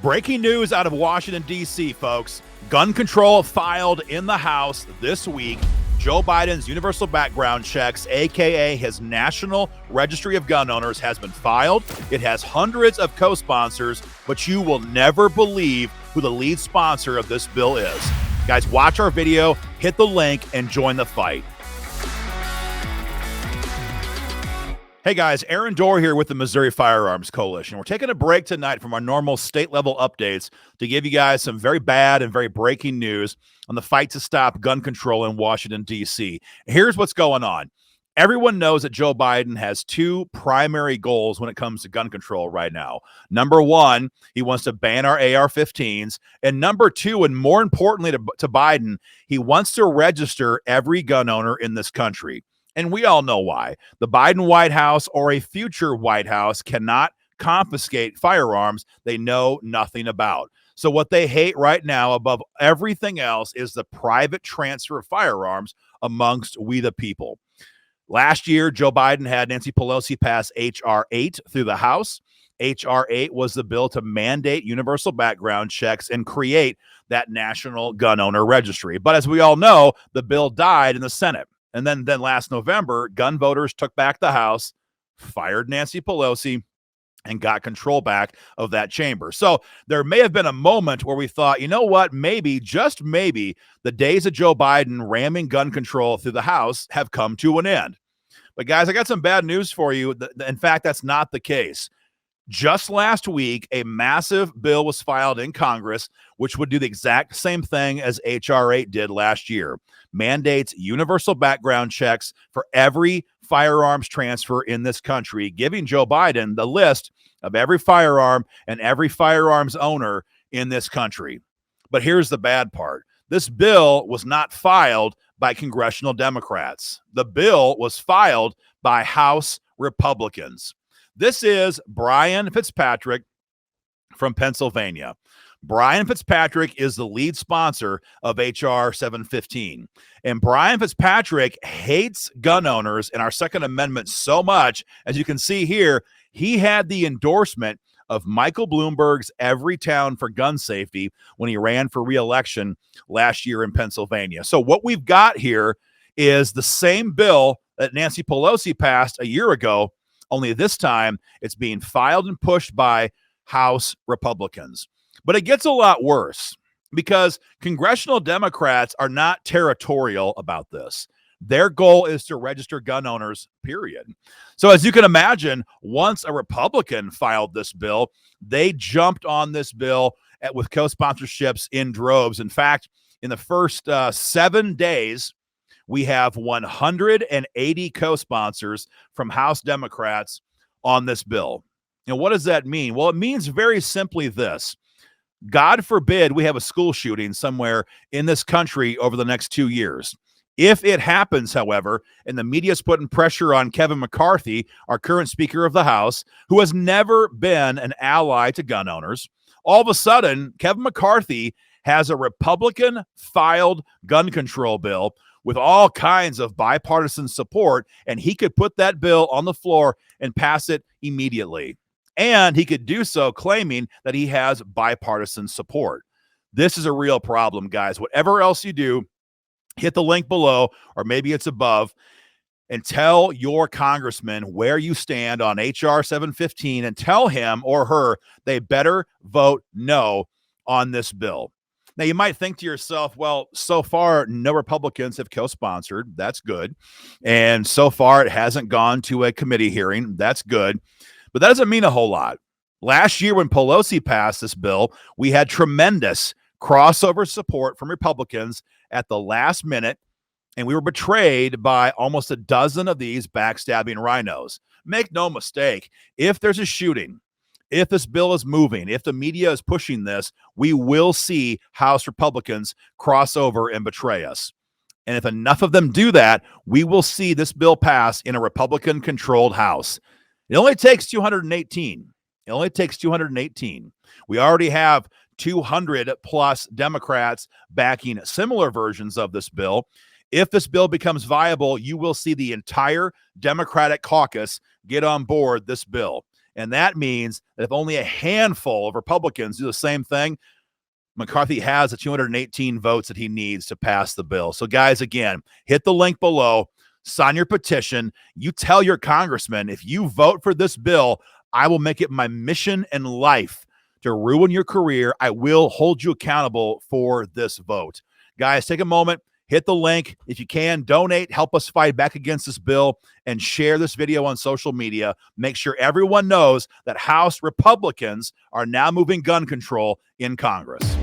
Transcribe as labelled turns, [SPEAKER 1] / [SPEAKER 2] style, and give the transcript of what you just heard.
[SPEAKER 1] Breaking news out of Washington, D.C., folks. Gun control filed in the House this week. Joe Biden's universal background checks, a.k.a. his National Registry of Gun Owners, has been filed. It has hundreds of co-sponsors, but you will never believe who the lead sponsor of this bill is. Guys, watch our video, hit the link, and join the fight. Hey guys, Aaron Dorr here with the Missouri Firearms Coalition. We're taking a break tonight from our normal state-level updates to give you guys some very bad and very breaking news on the fight to stop gun control in Washington, D.C. Here's what's going on. Everyone knows that Joe Biden has two primary goals when it comes to gun control right now. Number one, he wants to ban our AR-15s. And number two, and more importantly to Biden, he wants to register every gun owner in this country. And we all know why. The Biden White House or a future White House cannot confiscate firearms they know nothing about. So what they hate right now above everything else is the private transfer of firearms amongst we the people. Last year, Joe Biden had Nancy Pelosi pass H.R. 8 through the House. H.R. 8 was the bill to mandate universal background checks and create that national gun owner registry. But as we all know, the bill died in the Senate. And then last November, gun voters took back the House, fired Nancy Pelosi, and got control back of that chamber. So there may have been a moment where we thought, you know what, maybe, just maybe, the days of Joe Biden ramming gun control through the House have come to an end. But guys, I got some bad news for you. In fact, that's not the case. Just last week, a massive bill was filed in Congress, which would do the exact same thing as H.R. 8 did last year. Mandates universal background checks for every firearms transfer in this country, giving Joe Biden the list of every firearm and every firearms owner in this country. But here's the bad part. This bill was not filed by congressional Democrats. The bill was filed by House Republicans. This is Brian Fitzpatrick from Pennsylvania. Brian Fitzpatrick is the lead sponsor of H.R. 715. And Brian Fitzpatrick hates gun owners and our Second Amendment so much, as you can see here, he had the endorsement of Michael Bloomberg's Every Town for Gun Safety when he ran for re-election last year in Pennsylvania. So what we've got here is the same bill that Nancy Pelosi passed a year ago, only this time it's being filed and pushed by House Republicans. But it gets a lot worse because congressional Democrats are not territorial about this. Their goal is to register gun owners, period. So as you can imagine, once a Republican filed this bill, they jumped on this bill with co-sponsorships in droves. In fact, in the first 7 days, we have 180 co-sponsors from House Democrats on this bill. Now, what does that mean? Well, it means very simply this. God forbid we have a school shooting somewhere in this country over the next 2 years. If it happens, however, and the media is putting pressure on Kevin McCarthy, our current Speaker of the House, who has never been an ally to gun owners, all of a sudden, Kevin McCarthy has a Republican-filed gun control bill with all kinds of bipartisan support, and he could put that bill on the floor and pass it immediately. And he could do so claiming that he has bipartisan support. This is a real problem, guys. Whatever else you do, hit the link below, or maybe it's above, and tell your congressman where you stand on H.R. 715 and tell him or her they better vote no on this bill. Now, you might think to yourself, well, so far, no Republicans have co-sponsored. That's good. And so far, it hasn't gone to a committee hearing. That's good. But that doesn't mean a whole lot. Last year, when Pelosi passed this bill, we had tremendous crossover support from Republicans at the last minute, and we were betrayed by almost a dozen of these backstabbing rhinos. Make no mistake, if there's a shooting, if this bill is moving, if the media is pushing this, we will see House Republicans cross over and betray us. And if enough of them do that, we will see this bill pass in a Republican-controlled House. It only takes 218. It only takes 218. We already have 200 plus Democrats backing similar versions of this bill. If this bill becomes viable, you will see the entire Democratic caucus get on board this bill. And that means that if only a handful of Republicans do the same thing, McCarthy has the 218 votes that he needs to pass the bill. So, guys, again, hit the link below, sign your petition. You tell your congressman, if you vote for this bill, I will make it my mission in life to ruin your career. I will hold you accountable for this vote. Guys, take a moment, hit the link. If you can, donate, help us fight back against this bill, and share this video on social media. Make sure everyone knows that House Republicans are now moving gun control in Congress.